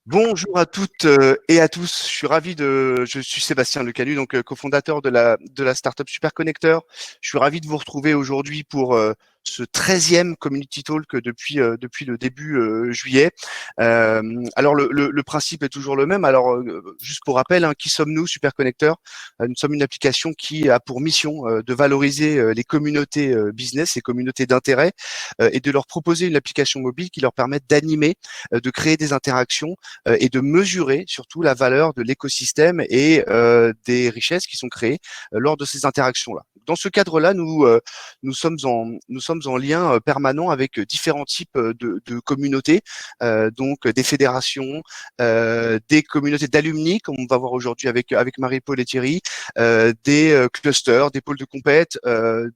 Bonjour à toutes et à tous. Je suis Sébastien Lecanu, donc cofondateur de la startup Superconnecteur. Je suis ravi de vous retrouver aujourd'hui pour ce 13e Community Talk depuis le début juillet. Alors le principe est toujours le même. Alors juste pour rappel, hein, qui sommes-nous, Superconnecteur? Nous sommes une application qui a pour mission de valoriser les communautés business, les communautés d'intérêt, et de leur proposer une application mobile qui leur permette d'animer, de créer des interactions et de mesurer surtout la valeur de l'écosystème et des richesses qui sont créées lors de ces interactions-là. Dans ce cadre-là, nous sommes en lien permanent avec différents types de communautés, donc des fédérations, des communautés d'alumni, comme on va voir aujourd'hui avec Marie-Paul et Thierry, des clusters, des pôles de compète,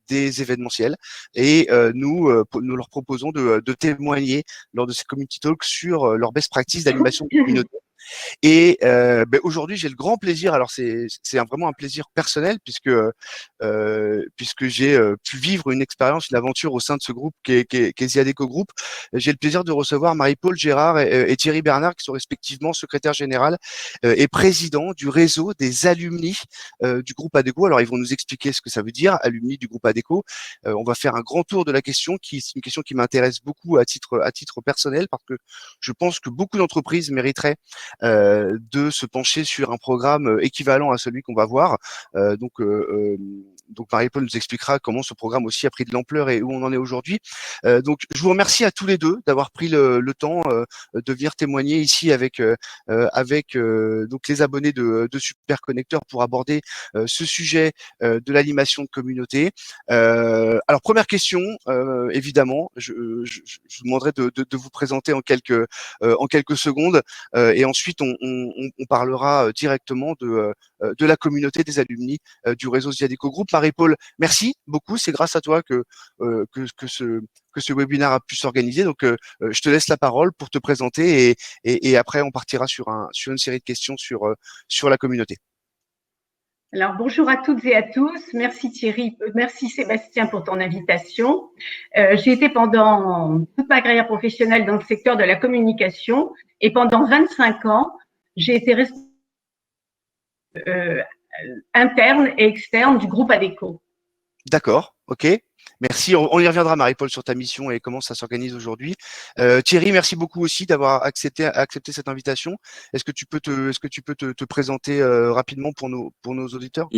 des événementiels. Et nous leur proposons de témoigner lors de ces community talks sur leurs best practices d'animation de communauté. Et aujourd'hui, j'ai le grand plaisir. Alors vraiment un plaisir personnel puisque j'ai pu vivre une expérience, une aventure au sein de ce groupe qui est Ziadeco Group. J'ai le plaisir de recevoir Marie-Paul Gérard et Thierry Bernard, qui sont respectivement secrétaire général et président du réseau des alumni du groupe Adecco. Alors ils vont nous expliquer ce que ça veut dire, alumni du groupe Adecco. On va faire un grand tour de la question, c'est une question qui m'intéresse beaucoup à titre personnel, parce que je pense que beaucoup d'entreprises mériteraient de se pencher sur un programme équivalent à celui qu'on va voir. Donc Marie-Paul nous expliquera comment ce programme aussi a pris de l'ampleur et où on en est aujourd'hui. Donc je vous remercie à tous les deux d'avoir pris le temps de venir témoigner ici avec donc les abonnés de Superconnecteur pour aborder ce sujet de l'animation de communauté. Alors première question, évidemment, je vous demanderai de vous présenter en quelques secondes. Et ensuite, on parlera directement de la communauté des alumni du réseau Ziadeco Group. Marie-Paul, merci beaucoup. C'est grâce à toi que ce webinaire a pu s'organiser. Donc, je te laisse la parole pour te présenter et après, on partira sur une série de questions sur la communauté. Alors, bonjour à toutes et à tous. Merci Thierry, merci Sébastien pour ton invitation. J'ai été pendant toute ma carrière professionnelle dans le secteur de la communication et pendant 25 ans, j'ai été responsable interne et externe du groupe Adecco. D'accord, ok. Merci. On y reviendra, Marie-Paul, sur ta mission et comment ça s'organise aujourd'hui. Thierry, merci beaucoup aussi d'avoir accepté cette invitation. Est-ce que tu peux te présenter rapidement pour nos auditeurs?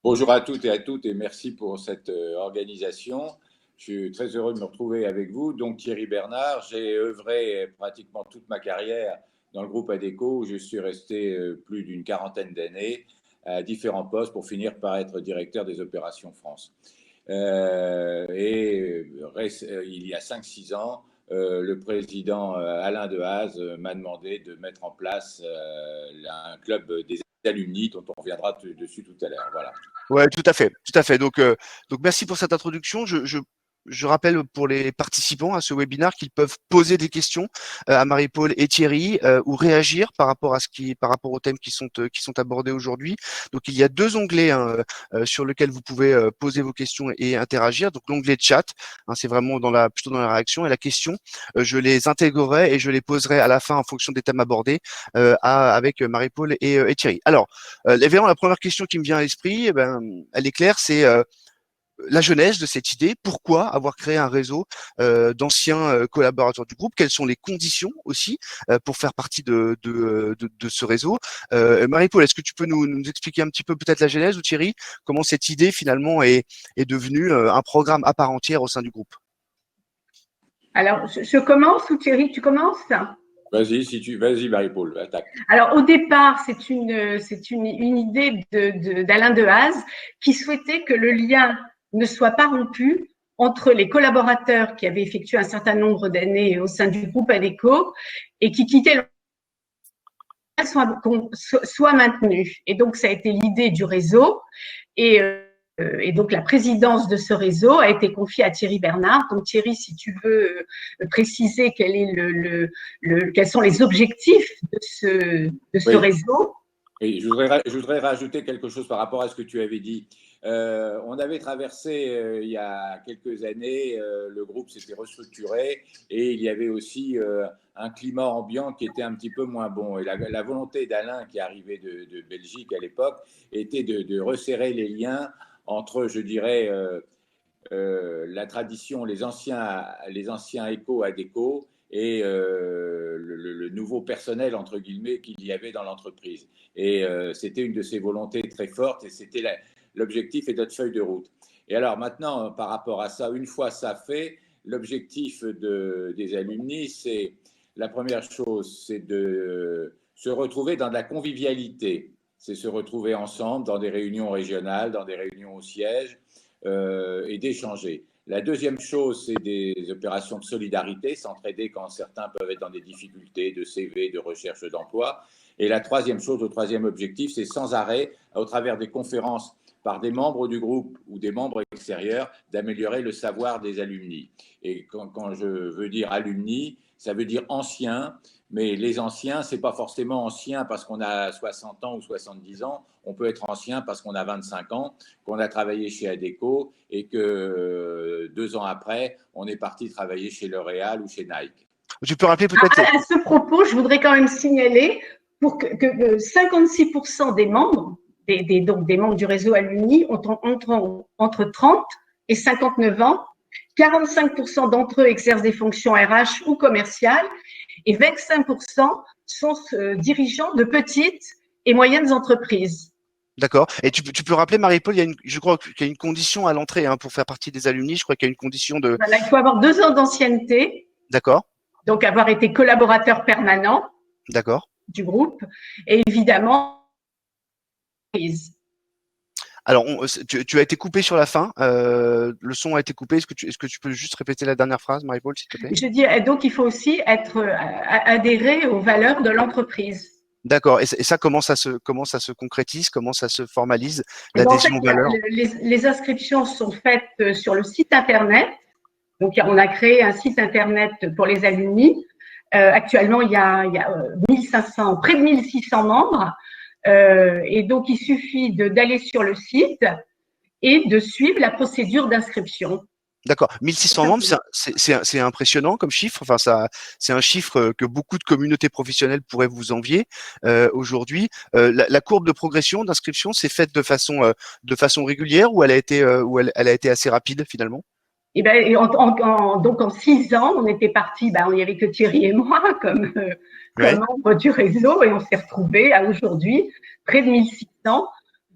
Bonjour à toutes et merci pour cette organisation. Je suis très heureux de me retrouver avec vous. Donc Thierry Bernard, j'ai œuvré pratiquement toute ma carrière dans le groupe Adecco, où je suis resté plus d'une quarantaine d'années à différents postes pour finir par être directeur des opérations France. Il y a 5-6 ans, le président Alain Dehaze m'a demandé de mettre en place un club des alumni dont on reviendra dessus tout à l'heure. Voilà. Ouais, tout à fait. Donc merci pour cette introduction. Je rappelle pour les participants à ce webinaire qu'ils peuvent poser des questions à Marie-Paul et Thierry ou réagir par rapport aux thèmes qui sont abordés aujourd'hui. Donc il y a 2 onglets sur lesquels vous pouvez poser vos questions et interagir. Donc l'onglet chat, c'est vraiment plutôt dans la réaction, et la question, je les intégrerai et je les poserai à la fin en fonction des thèmes abordés avec Marie-Paul et Thierry. Alors évidemment, la première question qui me vient à l'esprit, elle est claire, c'est la genèse de cette idée. Pourquoi avoir créé un réseau d'anciens collaborateurs du groupe? Quelles sont les conditions aussi pour faire partie de ce réseau? Marie-Paul, est-ce que tu peux nous expliquer un petit peu peut-être la genèse, ou Thierry, comment cette idée finalement est devenue un programme à part entière au sein du groupe? Alors, je commence ou Thierry, tu commences? Vas-y Marie-Paul, attaque. Alors au départ, c'est une idée d'Alain Dehaze qui souhaitait que le lien ne soit pas rompu entre les collaborateurs qui avaient effectué un certain nombre d'années au sein du groupe Adecco et qui quittaient le soit maintenu. Et donc ça a été l'idée du réseau et donc la présidence de ce réseau a été confiée à Thierry Bernard. Donc Thierry, si tu veux préciser quels sont les objectifs de ce réseau. Oui, je voudrais rajouter quelque chose par rapport à ce que tu avais dit. On avait traversé il y a quelques années, le groupe s'était restructuré et il y avait aussi un climat ambiant qui était un petit peu moins bon. Et la volonté d'Alain, qui arrivait de Belgique à l'époque, était de resserrer les liens entre, je dirais, la tradition, les anciens échos ADECO et le nouveau personnel, entre guillemets, qu'il y avait dans l'entreprise. Et c'était une de ses volontés très fortes et c'était l'objectif et notre feuille de route. Et alors maintenant, par rapport à ça, une fois ça fait, l'objectif des alumni, c'est la première chose, c'est de se retrouver dans de la convivialité. C'est se retrouver ensemble dans des réunions régionales, dans des réunions au siège et d'échanger. La deuxième chose, c'est des opérations de solidarité, s'entraider quand certains peuvent être dans des difficultés de CV, de recherche d'emploi. Et la troisième chose, le troisième objectif, c'est sans arrêt, au travers des conférences par des membres du groupe ou des membres extérieurs, d'améliorer le savoir des alumni. Et quand je veux dire alumni, ça veut dire anciens, mais les anciens, ce n'est pas forcément ancien parce qu'on a 60 ans ou 70 ans, on peut être ancien parce qu'on a 25 ans, qu'on a travaillé chez ADECO et que 2 ans après, on est parti travailler chez L'Oréal ou chez Nike. Tu peux rappeler peut-être… À ce propos, je voudrais quand même signaler que 56% des membres, donc des membres du réseau Alumni, ont entre 30 et 59 ans. 45% d'entre eux exercent des fonctions RH ou commerciales et 25% sont dirigeants de petites et moyennes entreprises. D'accord. Et tu peux rappeler, Marie-Paul, je crois qu'il y a une condition à l'entrée pour faire partie des alumni. Je crois qu'il y a une condition de… Voilà, il faut avoir 2 ans d'ancienneté. D'accord. Donc, avoir été collaborateur permanent du groupe et évidemment, alors, tu as été coupé sur la fin. Le son a été coupé. Est-ce que tu peux juste répéter la dernière phrase, Marie-Paul, s'il te plaît? Je dis, donc, il faut aussi être adhérer aux valeurs de l'entreprise. D'accord. Et ça, comment ça se concrétise? Comment ça se formalise, l'adhésion aux valeurs? Les inscriptions sont faites sur le site Internet. Donc, on a créé un site Internet pour les alumni. Actuellement, il y a 1500, près de 1600 membres. Et donc, il suffit d'aller sur le site et de suivre la procédure d'inscription. D'accord. 1600 membres, c'est impressionnant comme chiffre. Enfin, c'est un chiffre que beaucoup de communautés professionnelles pourraient vous envier aujourd'hui. La courbe de progression d'inscription, c'est faite de façon régulière ou elle a été assez rapide finalement? Et ben, donc en 6 ans, on était parti. Il n'y avait que Thierry et moi comme membres du réseau et on s'est retrouvés à aujourd'hui près de 1600.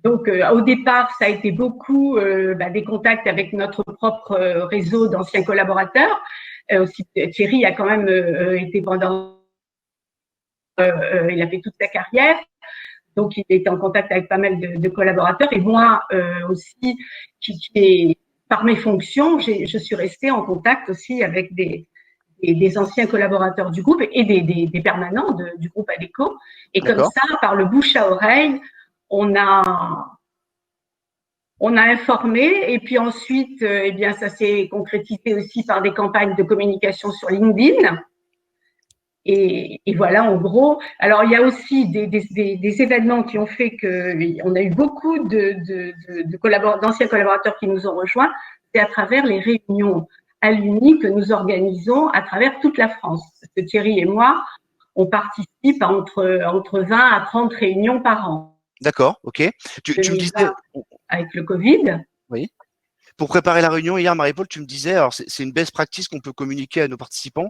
Donc, au départ, ça a été beaucoup des contacts avec notre propre réseau d'anciens collaborateurs. Aussi, Thierry a quand même été pendant… il a fait toute sa carrière. Donc, il était en contact avec pas mal de collaborateurs. Et moi aussi, par mes fonctions, je suis restée en contact aussi avec des anciens collaborateurs du groupe et des permanents du groupe ADECO. Et comme ça, par le bouche à oreille, on a informé et puis ensuite, ça s'est concrétisé aussi par des campagnes de communication sur LinkedIn. Et voilà, en gros. Alors, il y a aussi des événements qui ont fait qu'on a eu beaucoup d'anciens collaborateurs qui nous ont rejoints. C'est à travers les réunions alumni que nous organisons à travers toute la France. Parce que Thierry et moi, on participe à entre 20 à 30 réunions par an. D'accord, ok. Tu me disais… Avec le Covid. Oui. Pour préparer la réunion hier, Marie-Paul, tu me disais, alors c'est une best practice qu'on peut communiquer à nos participants,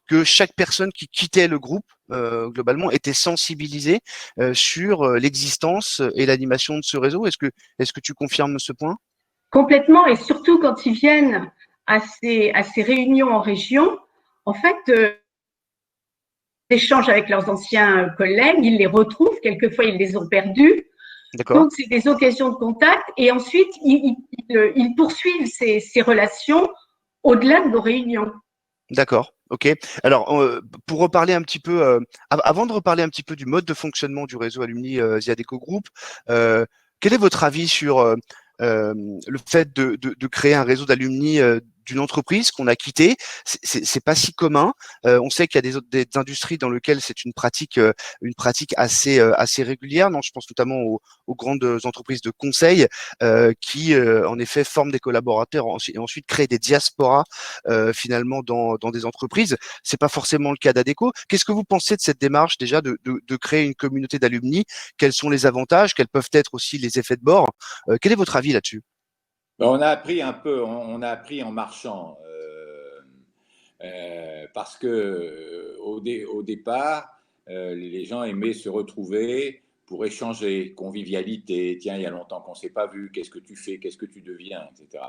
que chaque personne qui quittait le groupe, globalement, était sensibilisée sur l'existence et l'animation de ce réseau. Est-ce que tu confirmes ce point? Complètement, et surtout quand ils viennent à ces réunions en région, en fait, ils échangent avec leurs anciens collègues, ils les retrouvent, quelquefois ils les ont perdus. Donc, c'est des occasions de contact et ensuite, ils poursuivent ces relations au-delà de nos réunions. D'accord, ok. Alors, pour reparler un petit peu, avant de reparler un petit peu du mode de fonctionnement du réseau Alumni The ADECO Group, quel est votre avis sur le fait de créer un réseau d'alumni d'une entreprise qu'on a quittée. C'est pas si commun. On sait qu'il y a des industries dans lesquelles c'est une pratique assez régulière. Non, je pense notamment aux grandes entreprises de conseil qui en effet forment des collaborateurs et ensuite créent des diasporas finalement dans des entreprises. C'est pas forcément le cas d'Adecco. Qu'est-ce que vous pensez de cette démarche déjà de créer une communauté d'alumni? Quels sont les avantages? Quels peuvent être aussi les effets de bord? Quel est votre avis là-dessus? On a appris un peu, on a appris en marchant, parce que au départ, les gens aimaient se retrouver pour échanger, convivialité. Tiens, il y a longtemps qu'on ne s'est pas vu, qu'est-ce que tu fais, qu'est-ce que tu deviens, etc.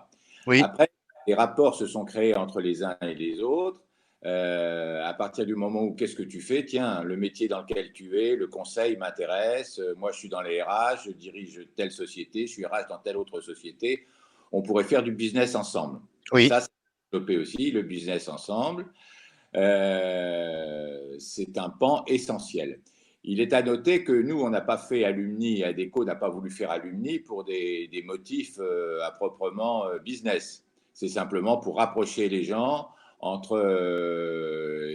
Oui. Après, les rapports se sont créés entre les uns et les autres. À partir du moment où qu'est-ce que tu fais, tiens, le métier dans lequel tu es, le conseil m'intéresse, moi je suis dans les RH, je dirige telle société, je suis RH dans telle autre société, on pourrait faire du business ensemble. Oui. Ça, c'est développé aussi, le business ensemble. C'est un pan essentiel. Il est à noter que nous, on n'a pas fait alumni, Adecco n'a pas voulu faire alumni pour des motifs à proprement business. C'est simplement pour rapprocher les gens entre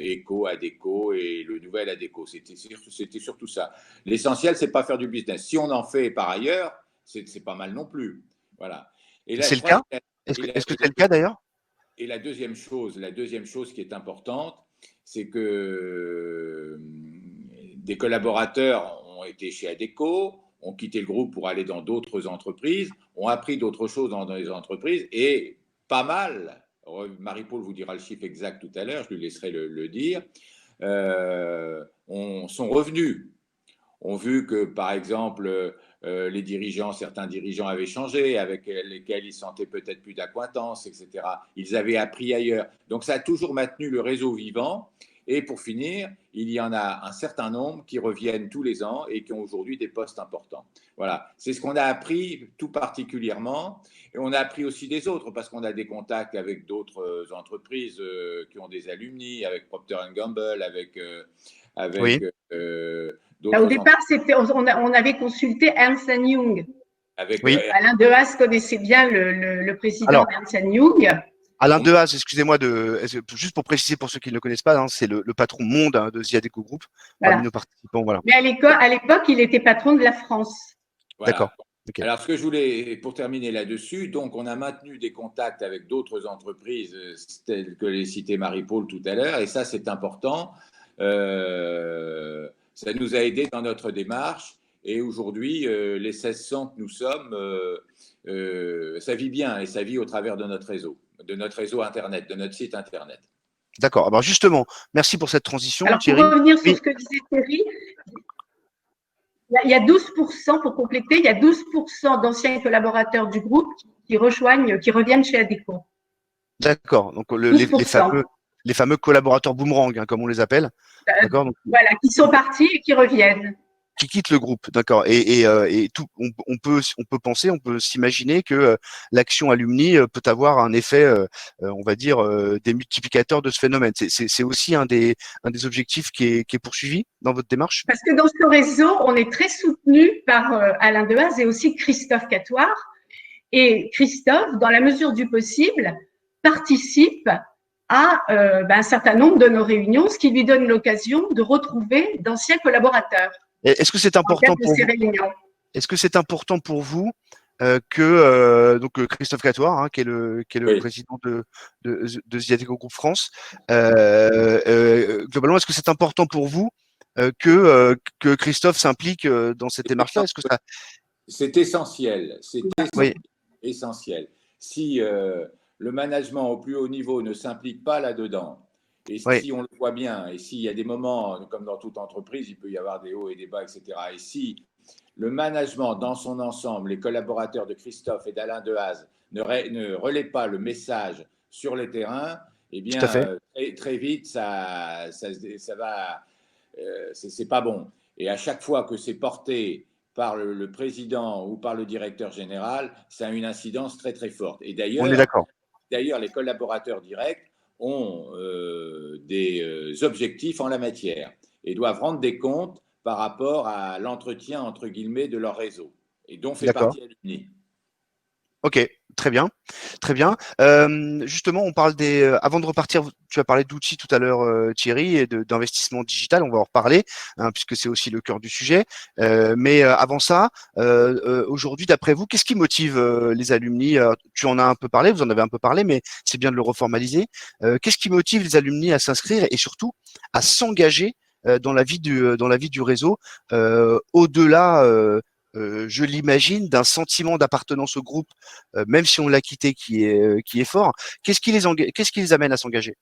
Eco, Adecco et le nouvel Adecco. C'était surtout ça. L'essentiel, c'est pas faire du business. Si on en fait par ailleurs, c'est pas mal non plus. Voilà. Et là, C'est je le crois cas? que Est-ce que c'est le cas d'ailleurs? et la deuxième chose qui est importante, c'est que des collaborateurs ont été chez Adecco, ont quitté le groupe pour aller dans d'autres entreprises, ont appris d'autres choses dans les entreprises et pas mal, Marie-Paul vous dira le chiffre exact tout à l'heure, je lui laisserai le dire, sont revenus, ont vu que, par exemple, certains dirigeants avaient changé, avec lesquels ils sentaient peut-être plus d'acquaintance, etc. Ils avaient appris ailleurs. Donc, ça a toujours maintenu le réseau vivant. Et pour finir, il y en a un certain nombre qui reviennent tous les ans et qui ont aujourd'hui des postes importants. Voilà, c'est ce qu'on a appris tout particulièrement. Et on a appris aussi des autres parce qu'on a des contacts avec d'autres entreprises qui ont des alumni, avec Procter & Gamble, avec Oui. Au départ, on avait consulté Ernst Young. Oui. Alain Dehaze connaissait bien le président d'Ernst Young. Alain Dehaze, excusez-moi, juste pour préciser pour ceux qui ne le connaissent pas, hein, c'est le patron monde de The Adecco Group, parmi nos participants. Voilà. Mais à l'époque, il était patron de la France. Voilà. D'accord. Okay. Alors, ce que je voulais, pour terminer là-dessus, donc on a maintenu des contacts avec d'autres entreprises telles que les cités Marie-Paul tout à l'heure, et ça, c'est important. Ça nous a aidés dans notre démarche. Et aujourd'hui, les 1600 que nous sommes, ça vit bien et ça vit au travers de notre réseau Internet, de notre site Internet. D'accord. Alors justement, merci pour cette transition, Alors, Thierry. Pour revenir sur ce que disait Thierry, il y a 12%, pour compléter, il y a 12% d'anciens collaborateurs du groupe qui reviennent chez Adecco. D'accord. Donc les fameux collaborateurs boomerang, hein, comme on les appelle. D'accord. Donc, voilà, qui sont partis et qui reviennent. Qui quittent le groupe, d'accord. Et tout, on peut s'imaginer que l'action alumni peut avoir un effet, on va dire, des multiplicateurs de ce phénomène. C'est aussi un des objectifs qui est poursuivi dans votre démarche. Parce que dans ce réseau, on est très soutenu par Alain Dehaze et aussi Christophe Catoire. Et Christophe, dans la mesure du possible, participe à un certain nombre de nos réunions, ce qui lui donne l'occasion de retrouver d'anciens collaborateurs. Est-ce que c'est important pour vous? Est-ce que c'est important pour vous que donc Christophe Catoire, hein, qui est le président de The Adecco Group France, globalement, est-ce que c'est important pour vous que Christophe s'implique dans cette démarche-là? Est-ce que ça... C'est essentiel. C'est essentiel. Si le management au plus haut niveau ne s'implique pas là-dedans, et si on le voit bien, et s'il y a des moments, comme dans toute entreprise, il peut y avoir des hauts et des bas, etc. Et si le management dans son ensemble, les collaborateurs de Christophe et d'Alain Dehaze ne relaient pas le message sur le terrain, eh bien, très vite, ça va, c'est pas bon. Et à chaque fois que c'est porté par le président ou par le directeur général, ça a une incidence très, très forte. Et on est d'accord. D'ailleurs, les collaborateurs directs ont des objectifs en la matière et doivent rendre des comptes par rapport à l'entretien, entre guillemets, de leur réseau et dont fait partie Alumni. Ok, Très bien, très bien. Justement, on parle avant de repartir, tu as parlé d'outils tout à l'heure, Thierry, et d'investissement digital. On va en reparler, hein, puisque c'est aussi le cœur du sujet. Mais avant ça, aujourd'hui, d'après vous, qu'est-ce qui motive les alumni? Tu en as un peu parlé, vous en avez un peu parlé, mais c'est bien de le reformaliser. Qu'est-ce qui motive les alumni à s'inscrire et surtout à s'engager dans la vie du réseau, au-delà, je l'imagine, d'un sentiment d'appartenance au groupe, même si on l'a quitté, qui est fort. Qu'est-ce qui les amène à s'engager?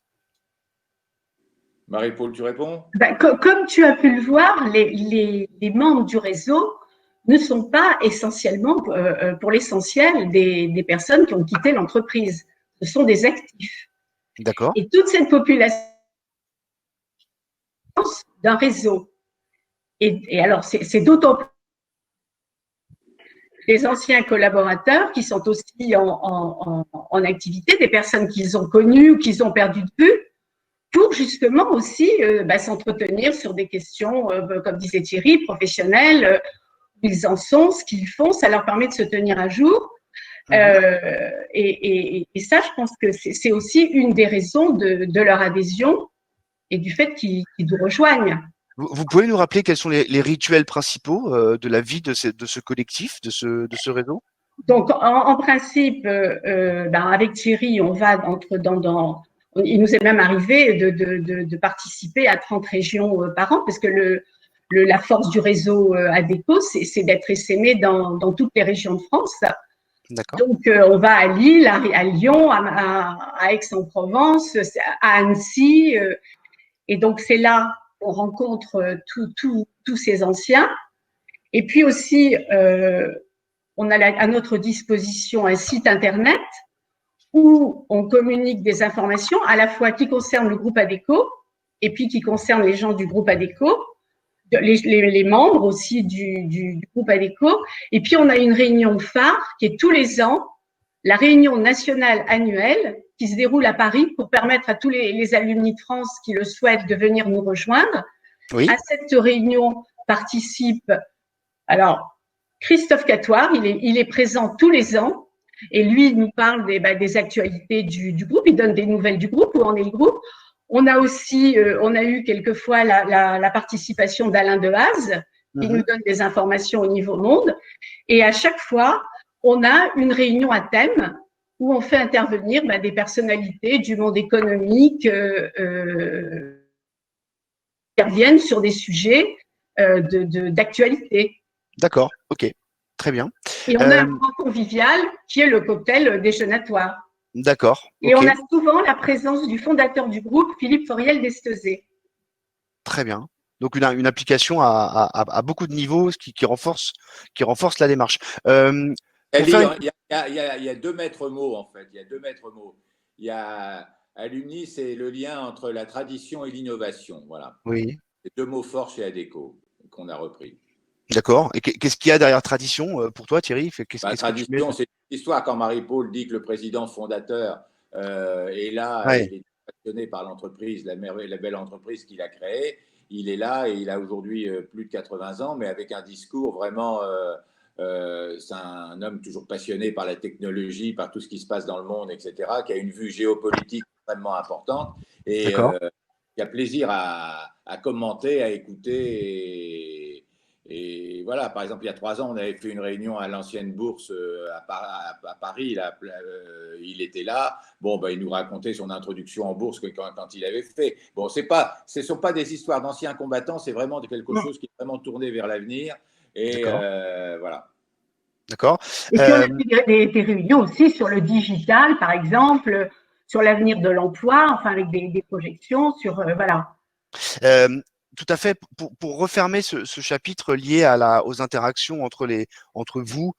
Marie-Paul, tu réponds? Ben, comme tu as pu le voir, les membres du réseau ne sont pas essentiellement, pour l'essentiel, des personnes qui ont quitté l'entreprise. Ce sont des actifs. D'accord. Et toute cette population d'un réseau. Et alors, c'est d'autant plus les anciens collaborateurs qui sont aussi en activité, des personnes qu'ils ont connues ou qu'ils ont perdues de vue, pour justement aussi s'entretenir sur des questions, comme disait Thierry, professionnelles, où ils en sont, ce qu'ils font, ça leur permet de se tenir à jour. Et ça, je pense que c'est aussi une des raisons de leur adhésion et du fait qu'ils nous rejoignent. Vous pouvez nous rappeler quels sont les rituels principaux de la vie de ce collectif, de ce réseau? Donc, en principe, avec Thierry, on va il nous est même arrivé de participer à 30 régions par an, parce que la force du réseau ADECO, c'est d'être essaimé dans toutes les régions de France. D'accord. Donc, on va à Lille, à Lyon, à Aix-en-Provence, à Annecy. Et donc, c'est là qu'on rencontre tous ces anciens. Et puis aussi, on a à notre disposition un site internet où on communique des informations à la fois qui concernent le groupe ADECO et puis qui concernent les gens du groupe ADECO, les membres aussi du groupe ADECO. Et puis, on a une réunion phare qui est tous les ans, la réunion nationale annuelle qui se déroule à Paris pour permettre à tous les alumni de France qui le souhaitent de venir nous rejoindre. Oui. À cette réunion participent, alors, Christophe Catoire, il est présent tous les ans et lui, il nous parle des actualités du groupe, il donne des nouvelles du groupe, où en est le groupe. On a aussi, on a eu quelquefois la participation d'Alain Dehaze, qui nous donne des informations au niveau monde. Et à chaque fois, on a une réunion à thème où on fait intervenir des personnalités du monde économique qui interviennent sur des sujets d'actualité. D'accord, ok, très bien. Et on a un moment convivial qui est le cocktail déjeunatoire. D'accord. Et on a souvent la présence du fondateur du groupe, Philippe Fauriel d'Estezé. Très bien. Donc une application à beaucoup de niveaux, ce qui renforce la démarche. Il y a deux maîtres mots, en fait. Il y a deux maîtres mots. Il y a Alumni, c'est le lien entre la tradition et l'innovation. Voilà. Oui. C'est deux mots forts chez ADECO qu'on a repris. D'accord. Et qu'est-ce qu'il y a derrière tradition pour toi, Thierry? Tradition, c'est l'histoire. Quand Marie-Paul dit que le président fondateur est là, il est passionné par l'entreprise, la belle entreprise qu'il a créée. Il est là et il a aujourd'hui plus de 80 ans, mais avec un discours vraiment. C'est un homme toujours passionné par la technologie, par tout ce qui se passe dans le monde, etc., qui a une vue géopolitique extrêmement importante et qui a plaisir à commenter, à écouter. Et voilà, par exemple, il y a 3 ans, on avait fait une réunion à l'ancienne bourse à Paris. Là, il était là. Bon, il nous racontait son introduction en bourse quand il avait fait. Bon, ce ne sont pas des histoires d'anciens combattants, c'est vraiment quelque chose qui est vraiment tourné vers l'avenir. Et voilà. D'accord. Et puis, on a fait des réunions aussi sur le digital, par exemple, sur l'avenir de l'emploi, enfin, avec des projections sur, voilà. Tout à fait. Pour refermer ce chapitre lié aux interactions entre vous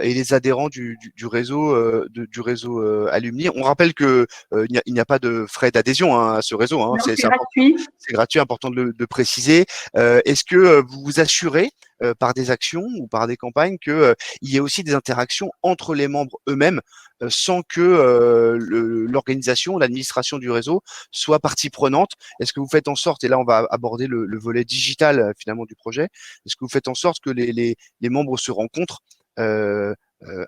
et les adhérents du réseau Alumni, on rappelle que il n'y a pas de frais d'adhésion à ce réseau. Hein. C'est gratuit. C'est gratuit, important de préciser. Est-ce que vous vous assurez par des actions ou par des campagnes qu'il y ait aussi des interactions entre les membres eux-mêmes sans que l'organisation, l'administration du réseau soit partie prenante? Est-ce que vous faites en sorte, et là on va aborder le volet digital finalement du projet, est-ce que vous faites en sorte que les membres se rencontrent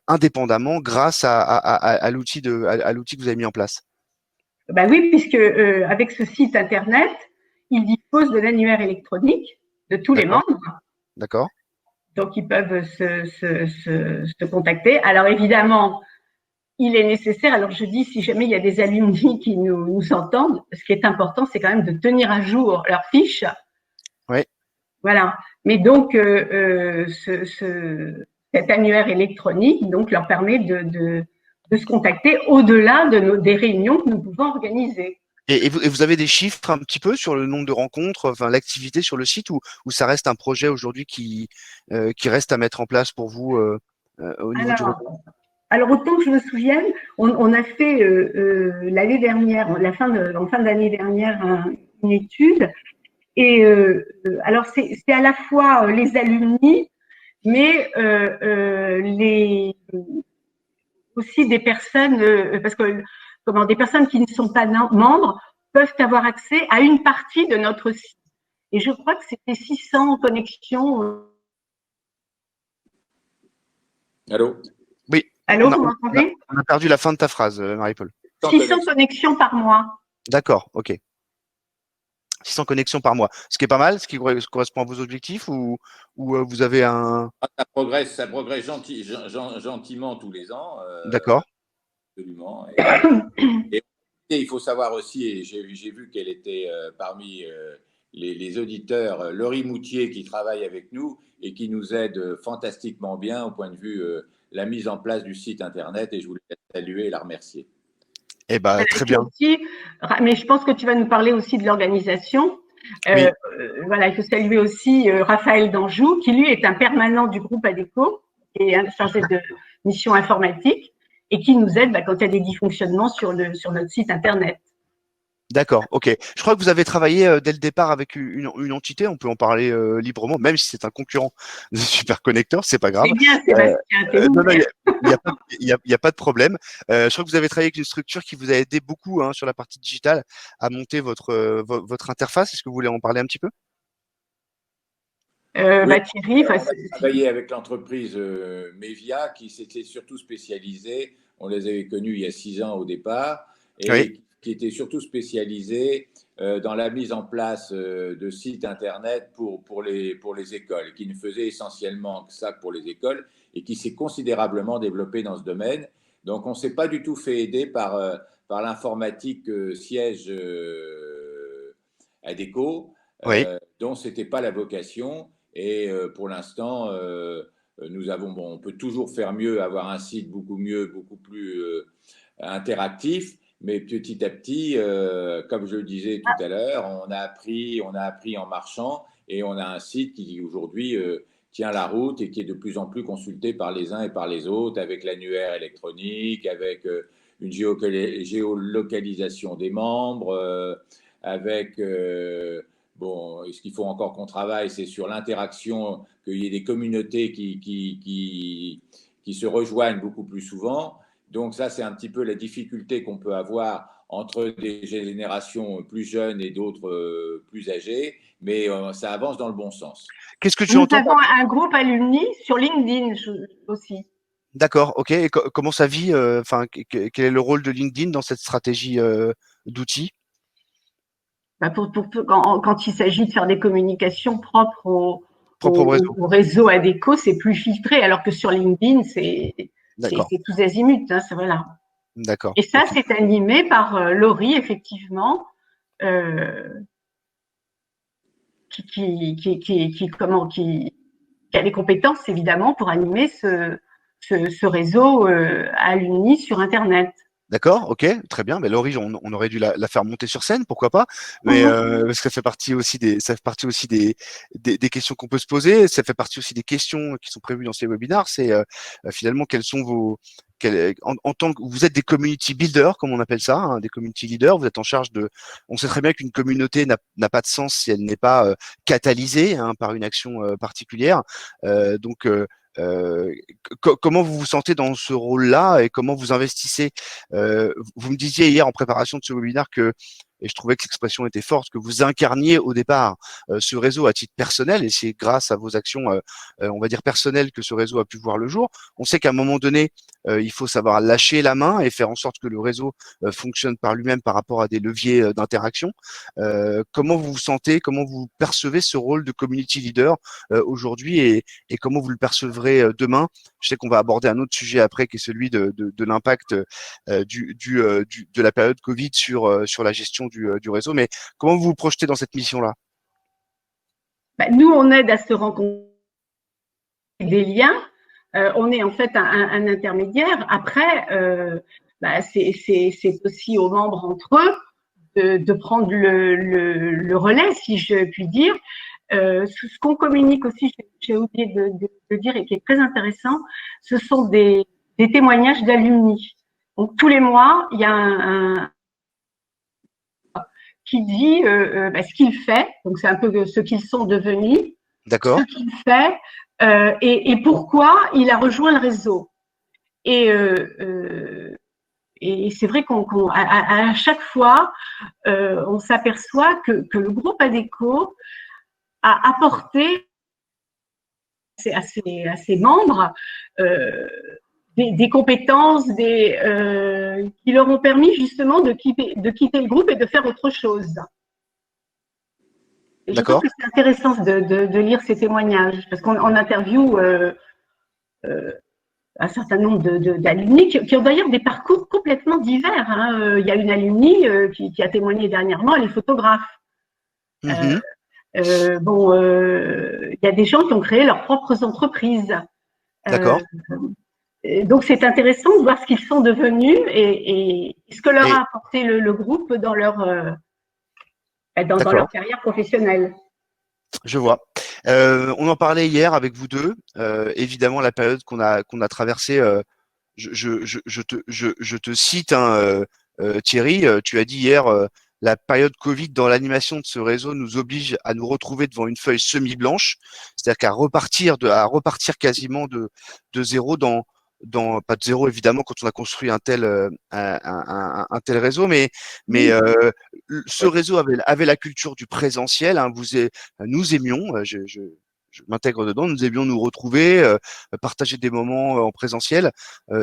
indépendamment grâce à l'outil que vous avez mis en place. Ben oui, puisque avec ce site internet, ils disposent de l'annuaire électronique de tous les membres. D'accord. Donc, ils peuvent se contacter. Alors, évidemment, il est nécessaire, alors je dis, si jamais il y a des alumni qui nous entendent, ce qui est important, c'est quand même de tenir à jour leurs fiches. Oui. Voilà. Mais donc, cet annuaire électronique donc, leur permet de se contacter au-delà des réunions que nous pouvons organiser. Et vous avez des chiffres un petit peu sur le nombre de rencontres, enfin l'activité sur le site, ou ça reste un projet aujourd'hui qui reste à mettre en place pour vous au niveau du groupe? Alors, autant que je me souvienne, on a fait l'année dernière, en fin de l'année dernière, une étude. Et alors, c'est à la fois les alumni, mais aussi des personnes, parce que des personnes qui ne sont pas membres peuvent avoir accès à une partie de notre site. Et je crois que c'était 600 connexions. Allô? Oui. Allô, vous m'entendez? On a perdu la fin de ta phrase, Marie-Paul. 600 connexions par mois. D'accord, ok. 600 connexions par mois, ce qui est pas mal, ce qui correspond à vos objectifs, ou vous avez un… Ça progresse gentiment tous les ans. D'accord. Absolument. Et il faut savoir aussi, et j'ai vu qu'elle était parmi les auditeurs, Laurie Moutier, qui travaille avec nous et qui nous aide fantastiquement bien au point de vue la mise en place du site Internet, et je voulais la saluer et la remercier. Eh ben, très bien. Aussi, mais je pense que tu vas nous parler aussi de l'organisation. Oui. Voilà, il faut saluer aussi Raphaël Danjou, qui lui est un permanent du groupe ADECO et chargé de mission informatique et qui nous aide quand il y a des dysfonctionnements sur notre site internet. D'accord, ok. Je crois que vous avez travaillé dès le départ avec une entité, on peut en parler librement, même si c'est un concurrent de Superconnector, c'est pas grave. C'est bien, Sébastien. Non, il y a pas de problème. Je crois que vous avez travaillé avec une structure qui vous a aidé beaucoup sur la partie digitale à monter votre interface. Est-ce que vous voulez en parler un petit peu? Oui, Thierry, on a travaillé avec l'entreprise Mevia, qui s'était surtout spécialisée, on les avait connus il y a 6 ans au départ, et Oui. qui était surtout spécialisée dans la mise en place de sites Internet pour les écoles, qui ne faisait essentiellement que ça pour les écoles, et qui s'est considérablement développé dans ce domaine. Donc, on ne s'est pas du tout fait aider par l'informatique siège ADECO, Oui. dont ce n'était pas la vocation. Et pour l'instant, on peut toujours faire mieux, avoir un site beaucoup mieux, beaucoup plus interactif. Mais petit à petit, comme je le disais tout à l'heure, on a appris en marchant, et on a un site qui aujourd'hui tient la route et qui est de plus en plus consulté par les uns et par les autres, avec l'annuaire électronique, avec une géolocalisation des membres, avec… Bon, ce qu'il faut encore qu'on travaille, c'est sur l'interaction, qu'il y ait des communautés qui se rejoignent beaucoup plus souvent. Donc ça, c'est un petit peu la difficulté qu'on peut avoir entre des générations plus jeunes et d'autres plus âgées, mais ça avance dans le bon sens. Qu'est-ce que tu Nous entends? avons un groupe alumni sur LinkedIn aussi. D'accord, ok. Et comment ça vit enfin, quel est le rôle de LinkedIn dans cette stratégie d'outils? Quand il s'agit de faire des communications propres Propre au réseau. au réseau ADECO, c'est plus filtré, alors que sur LinkedIn, c'est tous azimuts, c'est vrai là. D'accord. Et ça, c'est animé par Laurie, effectivement, qui a les compétences, évidemment, pour animer ce réseau alumni sur Internet. D'accord, ok, très bien. Mais Laurie, on aurait dû la faire monter sur scène, pourquoi pas. Mais parce que ça fait partie aussi des questions qu'on peut se poser. Ça fait partie aussi des questions qui sont prévues dans ces webinars. C'est finalement quels sont en tant que vous êtes des community builders, comme on appelle ça, des community leaders. Vous êtes en charge de. On sait très bien qu'une communauté n'a pas de sens si elle n'est pas catalysée par une action particulière. Donc comment vous vous sentez dans ce rôle-là et comment vous investissez? Vous me disiez hier en préparation de ce webinaire que et je trouvais que l'expression était forte, que vous incarniez au départ ce réseau à titre personnel, et c'est grâce à vos actions, on va dire personnelles, que ce réseau a pu voir le jour. On sait qu'à un moment donné, il faut savoir lâcher la main et faire en sorte que le réseau fonctionne par lui-même par rapport à des leviers d'interaction. Comment vous vous sentez, comment vous percevez ce rôle de community leader aujourd'hui, et comment vous le percevrez demain? Je sais qu'on va aborder un autre sujet après, qui est celui de l'impact de la période Covid sur la gestion du réseau. Mais comment vous vous projetez dans cette mission-là? Nous, on aide à se rencontrer des liens. On est en fait un intermédiaire. Après, c'est aussi aux membres entre eux de prendre le relais, si je puis dire. Ce qu'on communique aussi, j'ai oublié de dire, et qui est très intéressant, ce sont des témoignages d'alumni. Donc tous les mois, il y a un qui dit ce qu'il fait, donc c'est un peu ce qu'ils sont devenus, D'accord. ce qu'il fait et pourquoi il a rejoint le réseau. Et c'est vrai à chaque fois, on s'aperçoit que le groupe ADECO a apporté à ses membres des compétences qui leur ont permis justement de quitter le groupe et de faire autre chose. Et je trouve que c'est intéressant de lire ces témoignages, parce qu'on interviewe un certain nombre d'alumni qui ont d'ailleurs des parcours complètement divers. Hein. Il y a une alumni qui a témoigné dernièrement, elle est photographe. Mm-hmm. Il y a des gens qui ont créé leurs propres entreprises. D'accord. Donc c'est intéressant de voir ce qu'ils sont devenus et ce que leur a apporté le groupe dans leur carrière professionnelle. Je vois. On en parlait hier avec vous deux. Évidemment, la période qu'on a traversée, je te cite, hein, Thierry, tu as dit hier, la période Covid dans l'animation de ce réseau nous oblige à nous retrouver devant une feuille semi-blanche, c'est-à-dire qu'à repartir quasiment de zéro pas de zéro évidemment quand on a construit un tel réseau, mais ce réseau avait la culture du présentiel, hein. Nous aimions, je m'intègre dedans, nous aimions nous retrouver, partager des moments en présentiel.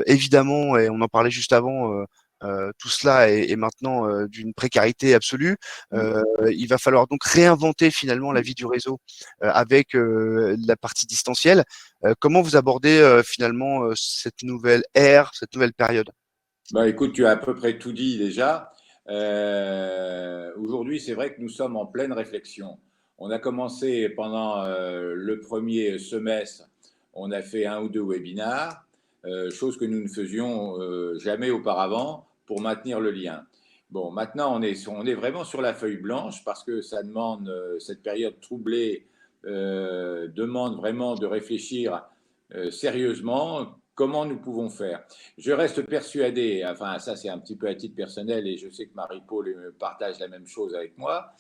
Évidemment, et on en parlait juste avant, tout cela est maintenant d'une précarité absolue. Il va falloir donc réinventer finalement la vie du réseau avec la partie distancielle. Comment vous abordez finalement cette nouvelle ère, cette nouvelle période? Écoute, tu as à peu près tout dit déjà. Aujourd'hui, c'est vrai que nous sommes en pleine réflexion. On a commencé pendant le premier semestre, on a fait 1 ou 2 webinars, chose que nous ne faisions jamais auparavant pour maintenir le lien. Bon, maintenant, on est vraiment sur la feuille blanche parce que ça demande, cette période troublée demande vraiment de réfléchir sérieusement comment nous pouvons faire. Je reste persuadé, enfin ça c'est un petit peu à titre personnel et je sais que Marie-Paul partage la même chose avec moi,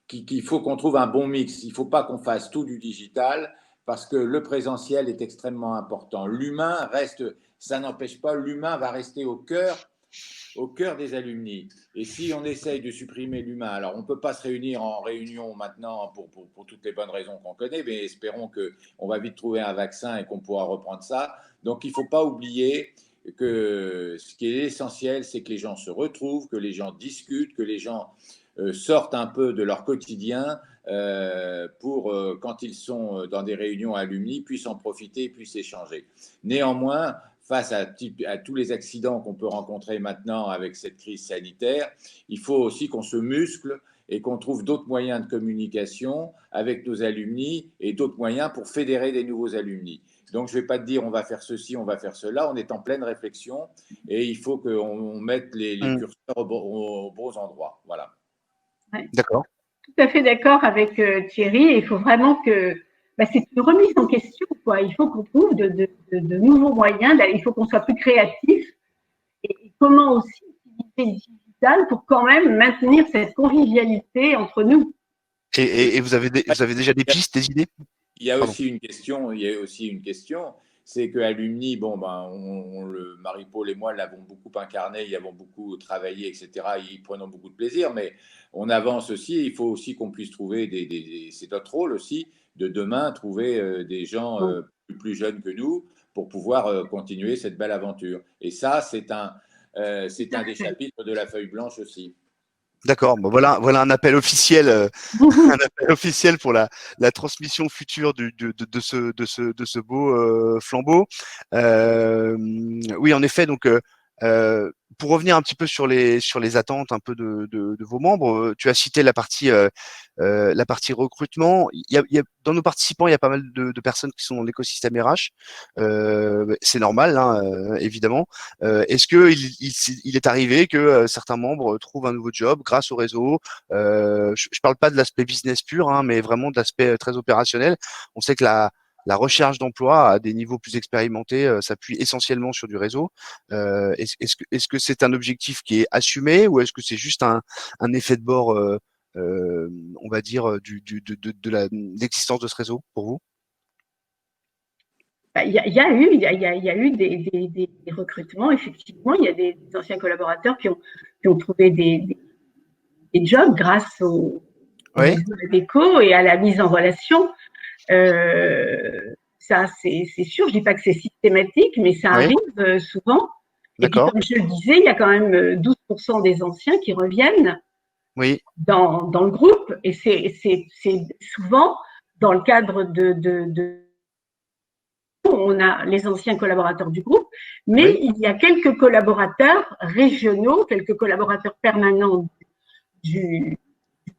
qu'il faut qu'on trouve un bon mix. Il ne faut pas qu'on fasse tout du digital parce que le présentiel est extrêmement important. L'humain reste, ça n'empêche pas, l'humain va rester au cœur des alumni. Et si on essaye de supprimer l'humain, alors on ne peut pas se réunir en réunion maintenant pour toutes les bonnes raisons qu'on connaît, mais espérons qu'on va vite trouver un vaccin et qu'on pourra reprendre ça. Donc il ne faut pas oublier que ce qui est essentiel, c'est que les gens se retrouvent, que les gens discutent, que les gens sortent un peu de leur quotidien pour, quand ils sont dans des réunions alumni, puissent en profiter, puissent échanger. Néanmoins, face à tous les accidents qu'on peut rencontrer maintenant avec cette crise sanitaire, il faut aussi qu'on se muscle et qu'on trouve d'autres moyens de communication avec nos alumni et d'autres moyens pour fédérer des nouveaux alumni. Donc, je ne vais pas te dire on va faire ceci, on va faire cela. On est en pleine réflexion et il faut qu'on mette les curseurs aux bons endroits. Voilà. Ouais. D'accord. Tout à fait d'accord avec Thierry. Il faut vraiment que c'est une remise en question, quoi. Il faut qu'on trouve de nouveaux moyens. Il faut qu'on soit plus créatif. Et comment aussi utiliser le digital pour quand même maintenir cette convivialité entre nous. Et vous avez déjà des pistes, des idées? Il y a aussi une question, c'est que Alumni, bon, ben, Marie-Paul et moi l'avons beaucoup incarné, y avons beaucoup travaillé, etc. Y prenons beaucoup de plaisir, mais on avance aussi. Il faut aussi qu'on puisse trouver c'est notre rôle aussi de demain trouver des gens plus jeunes que nous pour pouvoir continuer cette belle aventure. Et ça, c'est un des chapitres de la feuille blanche aussi. D'accord. Bon, voilà un appel officiel, un appel officiel pour la transmission future de ce beau flambeau. Oui, en effet. Donc, pour revenir un petit peu sur les attentes un peu de vos membres, tu as cité la partie recrutement. Dans nos participants, il y a pas mal de personnes qui sont dans l'écosystème RH. C'est normal, hein, évidemment. Est-ce que il est arrivé que certains membres trouvent un nouveau job grâce au réseau? Je parle pas de l'aspect business pur, hein, mais vraiment de l'aspect très opérationnel. On sait que la recherche d'emploi à des niveaux plus expérimentés s'appuie essentiellement sur du réseau. Est-ce que c'est un objectif qui est assumé ou est-ce que c'est juste un effet de bord, on va dire, de l'existence de ce réseau pour vous? Il y a eu des recrutements, effectivement. Il y a des anciens collaborateurs qui ont trouvé des jobs grâce au réseau ADECO et à la mise en relation. Ça, c'est sûr. Je dis pas que c'est systématique, mais ça arrive souvent. Et puis, comme je le disais, il y a quand même 12% des anciens qui reviennent dans le groupe. Et c'est souvent dans le cadre on a les anciens collaborateurs du groupe, mais il y a quelques collaborateurs régionaux, quelques collaborateurs permanents du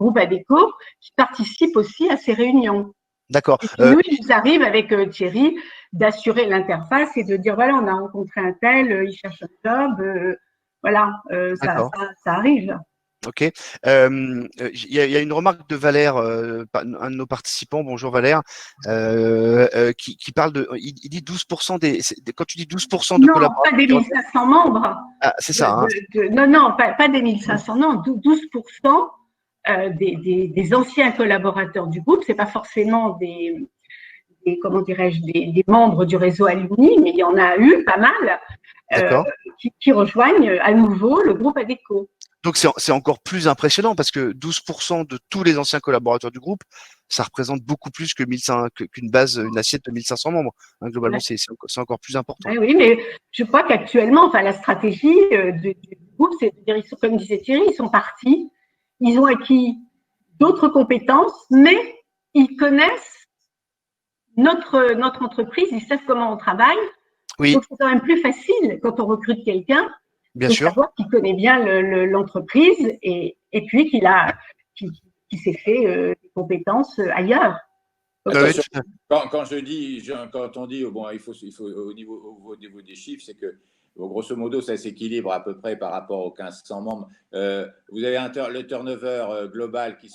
groupe ADECO qui participent aussi à ces réunions. D'accord. Nous, il nous arrive avec Thierry d'assurer l'interface et de dire voilà, on a rencontré un tel, il cherche un job, voilà, ça arrive. Ok. Il y a une remarque de Valère, un de nos participants. Bonjour Valère, qui parle de. Il dit 12% quand tu dis 12% de collaborateurs. Non, pas des 1500 membres. Ah, c'est ça. Hein. Non, pas des 1500, non, 12% des anciens collaborateurs du groupe. C'est pas forcément comment dirais-je, des membres du réseau Alumni, mais il y en a eu pas mal qui rejoignent à nouveau le groupe ADECO. Donc, c'est encore plus impressionnant parce que 12% de tous les anciens collaborateurs du groupe, ça représente beaucoup plus qu'une base, une assiette de 1500 membres. Hein, globalement, c'est encore plus important. Oui, mais je crois qu'actuellement, enfin, la stratégie du groupe, c'est de dire, comme disait Thierry, ils sont partis, ils ont acquis d'autres compétences, mais ils connaissent notre entreprise, ils savent comment on travaille. Oui. Donc, c'est quand même plus facile quand on recrute quelqu'un. Bien sûr. Savoir qu'il connaît bien l'entreprise et puis qui s'est fait des compétences ailleurs. Quand on dit bon, il faut au niveau des chiffres, c'est que grosso modo ça s'équilibre à peu près par rapport aux 1500 membres. Vous avez le turnover global qui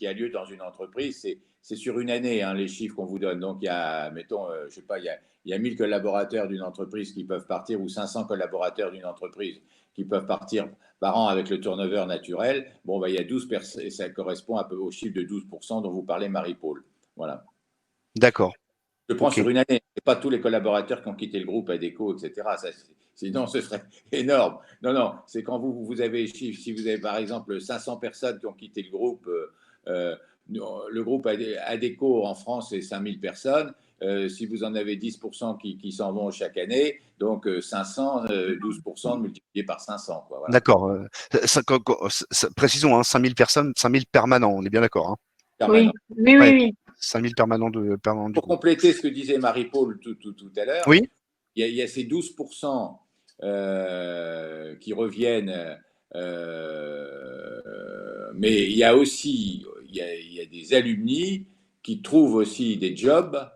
a lieu dans une entreprise, c'est sur une année, hein, les chiffres qu'on vous donne. Donc il y a, mettons, je sais pas, il y a 1000 collaborateurs d'une entreprise qui peuvent partir ou 500 collaborateurs d'une entreprise qui peuvent partir par an avec le turnover naturel. Bon, il y a 12 personnes, et ça correspond un peu au chiffre de 12% dont vous parlez, Marie-Paul. Voilà. D'accord. Je prends sur une année. Ce n'est pas tous les collaborateurs qui ont quitté le groupe ADECO, etc. Sinon, ce serait énorme. Non, c'est quand vous avez, si vous avez par exemple 500 personnes qui ont quitté le groupe, le groupe ADECO en France, c'est 5000 personnes. Si vous en avez 10% qui s'en vont chaque année, donc 500, 12% multiplié par 500. Voilà. D'accord. Précisons, hein, 5000 personnes, 5000 permanents, on est bien d'accord. Hein. Permanent. Oui. 5000 permanents Pour compléter ce que disait Marie-Paul tout à l'heure, il y a ces 12% qui reviennent, mais il y a aussi il y a des alumni qui trouvent aussi des jobs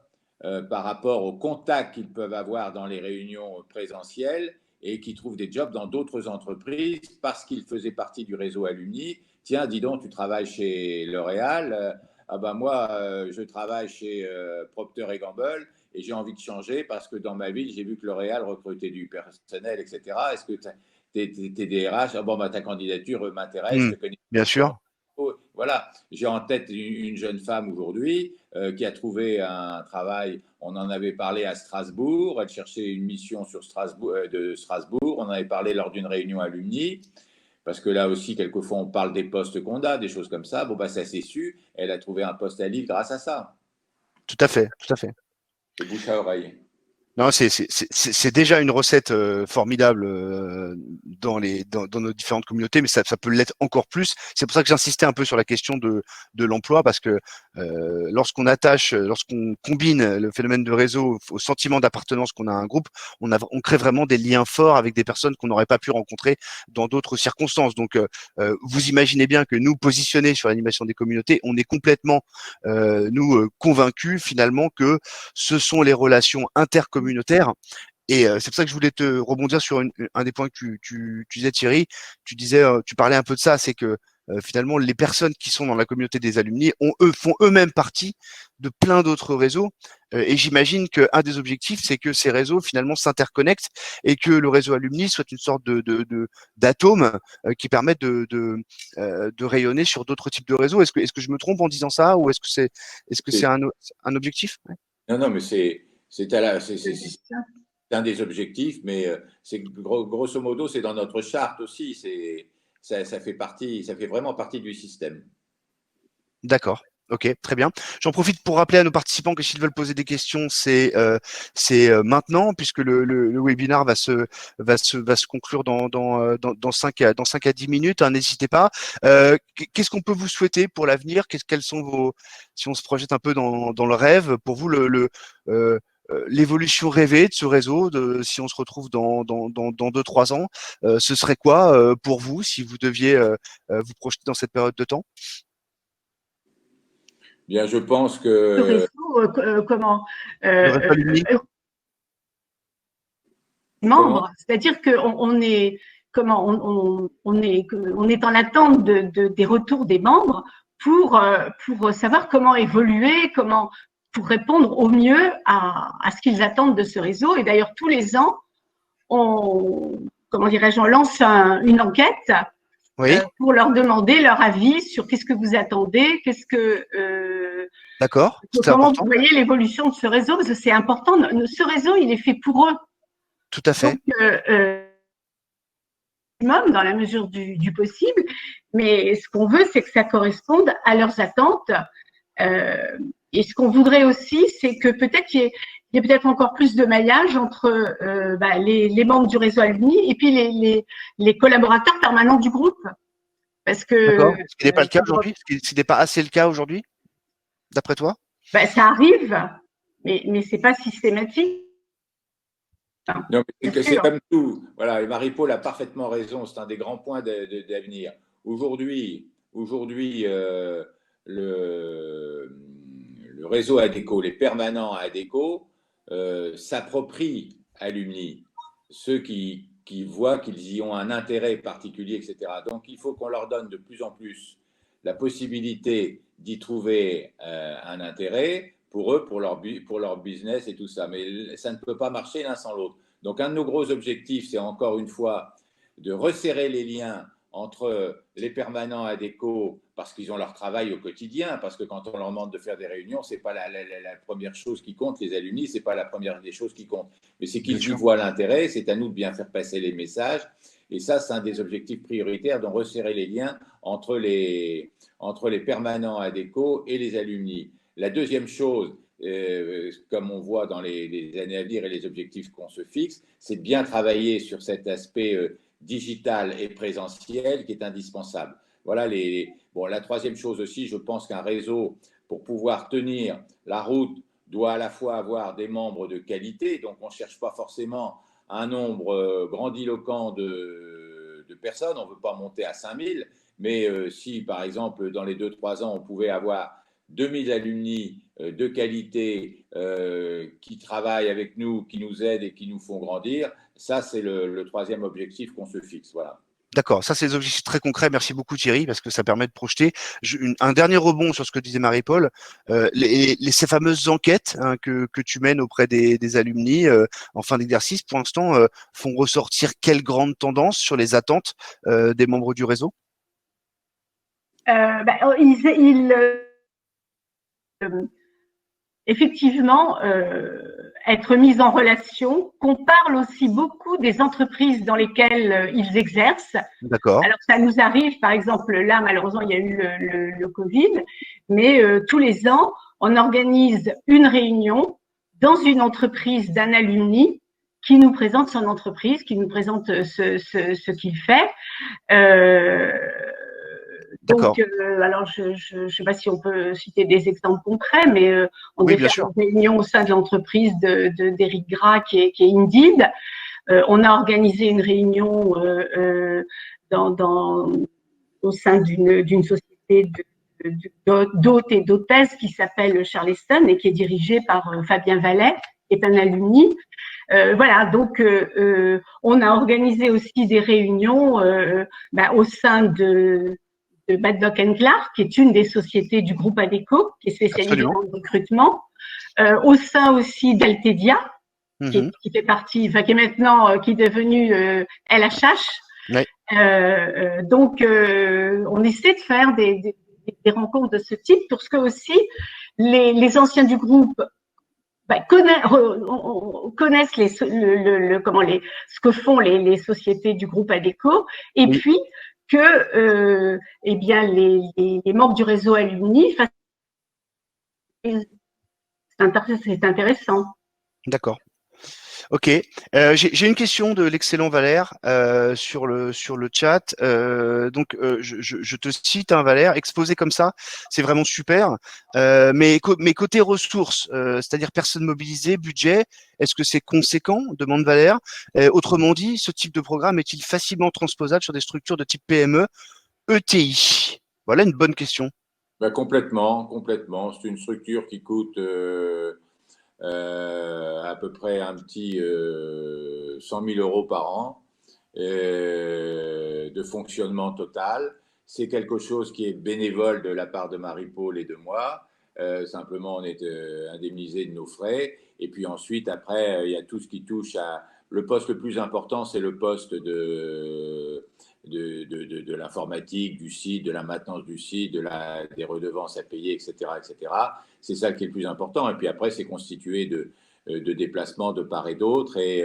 par rapport aux contacts qu'ils peuvent avoir dans les réunions présentielles et qui trouvent des jobs dans d'autres entreprises parce qu'ils faisaient partie du réseau alumni. Tiens, dis donc, tu travailles chez L'Oréal. Ah ben moi, je travaille chez Procter & Gamble et j'ai envie de changer parce que dans ma ville, j'ai vu que L'Oréal recrutait du personnel, etc. Est-ce que t'es DRH? Ah bon, ta candidature m'intéresse. Bien sûr. Voilà, j'ai en tête une jeune femme aujourd'hui qui a trouvé un travail. On en avait parlé à Strasbourg. Elle cherchait une mission sur de Strasbourg. On en avait parlé lors d'une réunion alumni. Parce que là aussi, quelquefois, on parle des postes qu'on a, des choses comme ça. Bon, bah, ça s'est su. Elle a trouvé un poste à Lille grâce à ça. Tout à fait, tout à fait. De bouche à oreille. Non, c'est déjà une recette formidable dans nos différentes communautés, mais ça peut l'être encore plus. C'est pour ça que j'insistais un peu sur la question de l'emploi, parce que lorsqu'on combine le phénomène de réseau au sentiment d'appartenance qu'on a à un groupe, on crée vraiment des liens forts avec des personnes qu'on n'aurait pas pu rencontrer dans d'autres circonstances. Donc, vous imaginez bien que nous, positionnés sur l'animation des communautés, on est complètement convaincus finalement que ce sont les relations intercommunautaires. Et c'est pour ça que je voulais te rebondir sur un des points que tu disais, Thierry. Tu parlais un peu de ça, c'est que finalement, les personnes qui sont dans la communauté des alumni font eux-mêmes partie de plein d'autres réseaux. Et j'imagine qu'un des objectifs, c'est que ces réseaux finalement s'interconnectent et que le réseau alumni soit une sorte d'atome qui permettent de rayonner sur d'autres types de réseaux. Est-ce que je me trompe en disant ça, ou est-ce que c'est un objectif? Ouais. Non, non, mais c'est un des objectifs, mais c'est grosso modo, c'est dans notre charte aussi. Ça fait vraiment partie du système. D'accord. Ok, très bien. J'en profite pour rappeler à nos participants que s'ils veulent poser des questions, c'est maintenant, puisque le webinaire va se conclure dans 5 à 10 minutes. Hein, n'hésitez pas. Qu'est-ce qu'on peut vous souhaiter pour l'avenir? Quels sont si on se projette un peu dans le rêve, pour vous l'évolution rêvée de ce réseau, si on se retrouve dans 2-3 ans, ce serait quoi pour vous, si vous deviez vous projeter dans cette période de temps? Bien, je pense Le que réseau, comment Le réseau alumni. membres, c'est-à-dire qu'on est on est en attente des retours des membres pour savoir comment évoluer, pour répondre au mieux à ce qu'ils attendent de ce réseau. Et d'ailleurs, tous les ans, on lance une enquête Oui. pour leur demander leur avis sur qu'est-ce que vous attendez, D'accord. comment important. vous voyez l'évolution de ce réseau, parce que c'est important. Ce réseau, il est fait pour eux. Tout à fait. Donc, dans la mesure du possible, mais ce qu'on veut, c'est que ça corresponde à leurs attentes. Et ce qu'on voudrait aussi, c'est que peut-être il y ait peut-être encore plus de maillage entre les membres du réseau alumni et puis les collaborateurs permanents du groupe. Parce que ce qui n'est pas le cas aujourd'hui, ce qui n'est pas assez le cas aujourd'hui, d'après toi? Ça arrive, mais c'est pas systématique. Non, c'est comme tout. Voilà, et Marie-Paul a parfaitement raison. C'est un des grands points d'avenir. Aujourd'hui, le réseau ADECO, les permanents ADECO, s'approprient Alumni, ceux qui voient qu'ils y ont un intérêt particulier, etc. Donc, il faut qu'on leur donne de plus en plus la possibilité d'y trouver un intérêt pour eux, pour leur business et tout ça. Mais ça ne peut pas marcher l'un sans l'autre. Donc, un de nos gros objectifs, c'est encore une fois de resserrer les liens entre les permanents ADECO, parce qu'ils ont leur travail au quotidien, parce que quand on leur demande de faire des réunions, ce n'est pas la première chose qui compte, les alumni, ce n'est pas la première des choses qui compte, mais c'est qu'ils y voient l'intérêt, c'est à nous de bien faire passer les messages, et ça, c'est un des objectifs prioritaires, de resserrer les liens entre les permanents ADECO et les alumni. La deuxième chose, comme on voit dans les années à venir et les objectifs qu'on se fixe, c'est de bien travailler sur cet aspect digital et présentiel qui est indispensable. Voilà la troisième chose aussi, je pense qu'un réseau, pour pouvoir tenir la route, doit à la fois avoir des membres de qualité, donc on ne cherche pas forcément un nombre grandiloquent de personnes, on ne veut pas monter à 5000, mais si par exemple dans les 2-3 ans on pouvait avoir 2000 alumni de qualité qui travaillent avec nous, qui nous aident et qui nous font grandir, ça c'est le troisième objectif qu'on se fixe. Voilà. D'accord, ça c'est des objectifs très concrets. Merci beaucoup Thierry, parce que ça permet de projeter. Un dernier rebond sur ce que disait Marie-Paul, ces fameuses enquêtes que tu mènes auprès des alumni en fin d'exercice, pour l'instant, font ressortir quelles grandes tendances sur les attentes des membres du réseau? Effectivement, être mis en relation, qu'on parle aussi beaucoup des entreprises dans lesquelles ils exercent. D'accord. Alors, ça nous arrive, par exemple, là, malheureusement, il y a eu le Covid, mais tous les ans, on organise une réunion dans une entreprise d'un alumni qui nous présente son entreprise, qui nous présente ce qu'il fait. Donc, alors, je ne sais pas si on peut citer des exemples concrets, mais on Oui, devait bien faire sûr. une réunion au sein de l'entreprise d'Éric Gras, qui est Indeed. On a organisé une réunion au sein d'une société d'hôtes et d'hôtesses qui s'appelle Charleston et qui est dirigée par Fabien Vallet, qui est un alumni. Voilà, donc on a organisé aussi des réunions au sein de Baddock & Clark, qui est une des sociétés du groupe Adecco, qui est spécialisée Absolument. dans le recrutement, au sein aussi d'Altedia, qui fait partie, enfin qui est maintenant, qui est devenue LHH. Ouais. Donc, on essaie de faire des rencontres de ce type pour que aussi les anciens du groupe connaissent ce que font les sociétés du groupe Adecco, et puis que eh bien les membres du réseau alumni c'est intéressant. D'accord. Ok. J'ai une question de l'excellent Valère sur le chat. Je te cite, hein, Valère, exposé comme ça, c'est vraiment super. Mais côté ressources, c'est-à-dire personnes mobilisées, budget, est-ce que c'est conséquent? Demande Valère. Autrement dit, ce type de programme est-il facilement transposable sur des structures de type PME, ETI? Voilà une bonne question. Complètement. C'est une structure qui coûte à peu près un petit 100 000 euros par an de fonctionnement total. C'est quelque chose qui est bénévole de la part de Marie-Paul et de moi. Simplement, on est indemnisé de nos frais. Et puis ensuite, après, il y a tout ce qui touche à… Le poste le plus important, c'est le poste de l'informatique, du site, de la maintenance du site, des redevances à payer, etc., etc. C'est ça qui est le plus important. Et puis après, c'est constitué de déplacements de part et d'autre et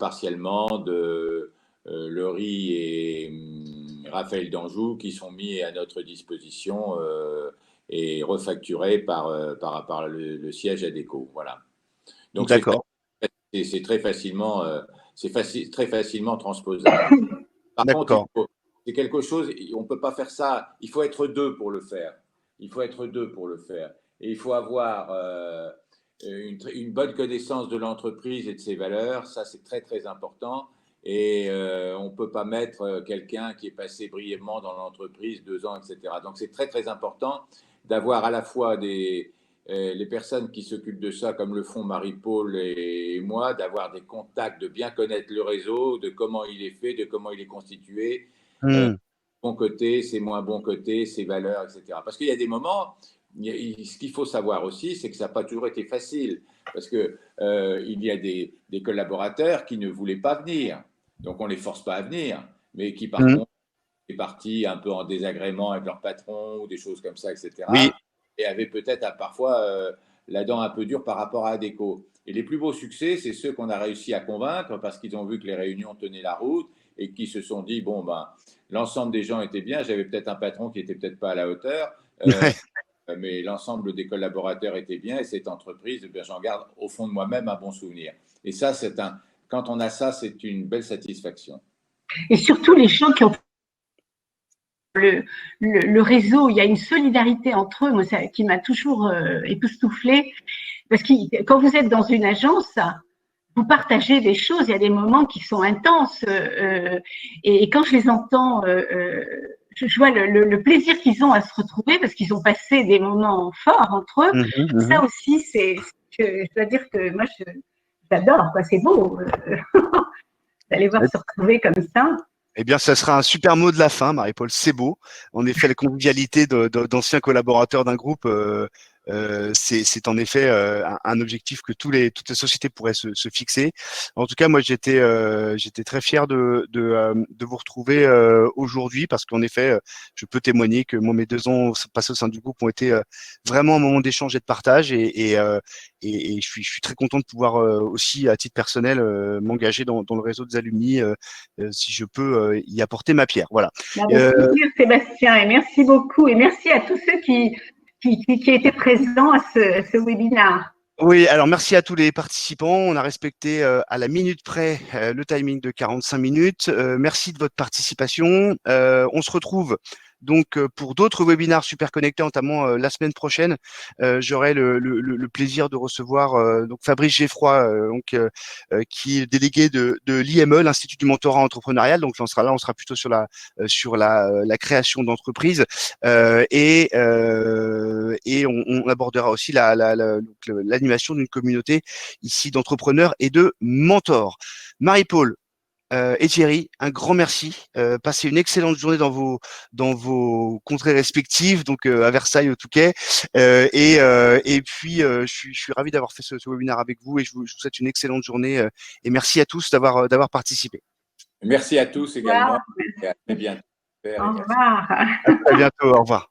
partiellement de Laurie et Raphaël Danjou qui sont mis à notre disposition et refacturés par le siège Adecco. Voilà. Donc d'accord. c'est très facilement très facilement transposable. Par contre, c'est quelque chose, on ne peut pas faire ça, il faut être deux pour le faire. Et il faut avoir une bonne connaissance de l'entreprise et de ses valeurs, ça c'est très très important. Et on ne peut pas mettre quelqu'un qui est passé brièvement dans l'entreprise 2 ans, etc. Donc c'est très très important d'avoir à la fois les personnes qui s'occupent de ça, comme le font Marie-Paul et moi, d'avoir des contacts, de bien connaître le réseau, de comment il est fait, de comment il est constitué, bon côté, ses moins bons côtés, ses valeurs, etc. Parce qu'il y a des moments, ce qu'il faut savoir aussi, c'est que ça n'a pas toujours été facile, parce qu'il y a des collaborateurs qui ne voulaient pas venir, donc on ne les force pas à venir, mais qui par contre sont partis un peu en désagrément avec leur patron ou des choses comme ça, etc. Oui. Et avaient peut-être parfois la dent un peu dure par rapport à Adecco. Et les plus beaux succès, c'est ceux qu'on a réussi à convaincre parce qu'ils ont vu que les réunions tenaient la route et qui se sont dit, bon, l'ensemble des gens étaient bien, j'avais peut-être un patron qui n'était peut-être pas à la hauteur, mais l'ensemble des collaborateurs étaient bien et cette entreprise, j'en garde au fond de moi-même un bon souvenir. Et ça, quand on a ça, c'est une belle satisfaction. Et surtout les gens qui ont le réseau, il y a une solidarité entre eux, moi, qui m'a toujours époustouflée. Parce que quand vous êtes dans une agence, vous partagez des choses, il y a des moments qui sont intenses. Et quand je les entends, je vois le plaisir qu'ils ont à se retrouver parce qu'ils ont passé des moments forts entre eux. Ça aussi, je dois dire que moi, j'adore, quoi. C'est beau d'aller voir se retrouver comme ça. Eh bien, ça sera un super mot de la fin, Marie-Paul. C'est beau. En effet, la convivialité d'anciens collaborateurs d'un groupe c'est en effet un objectif que toutes les sociétés pourraient se fixer. En tout cas, moi, j'étais très fier de vous retrouver aujourd'hui parce qu'en effet, je peux témoigner que moi, mes 2 ans passés au sein du groupe ont été vraiment un moment d'échange et de partage et je suis très content de pouvoir aussi, à titre personnel, m'engager dans le réseau des alumni si je peux y apporter ma pierre. Voilà. Avec plaisir, Sébastien, et merci beaucoup. Et merci à tous ceux qui étaient présents à ce webinaire. Oui, alors merci à tous les participants. On a respecté à la minute près le timing de 45 minutes. Merci de votre participation. On se retrouve donc pour d'autres webinaires super connectés, notamment la semaine prochaine. J'aurai le plaisir de recevoir donc Fabrice Geffroy, qui est délégué de l'IME, l'Institut du mentorat entrepreneurial. Donc on sera là, on sera plutôt sur la création d'entreprises et on abordera aussi l'animation d'une communauté ici d'entrepreneurs et de mentors. Marie-Paul et Thierry, un grand merci. Passez une excellente journée dans vos contrées respectives, donc à Versailles au Touquet. Et puis je suis ravi d'avoir fait ce webinaire avec vous et je vous souhaite une excellente journée et merci à tous d'avoir participé. Merci à tous également et à très bientôt. Au revoir. À très bientôt. Au revoir.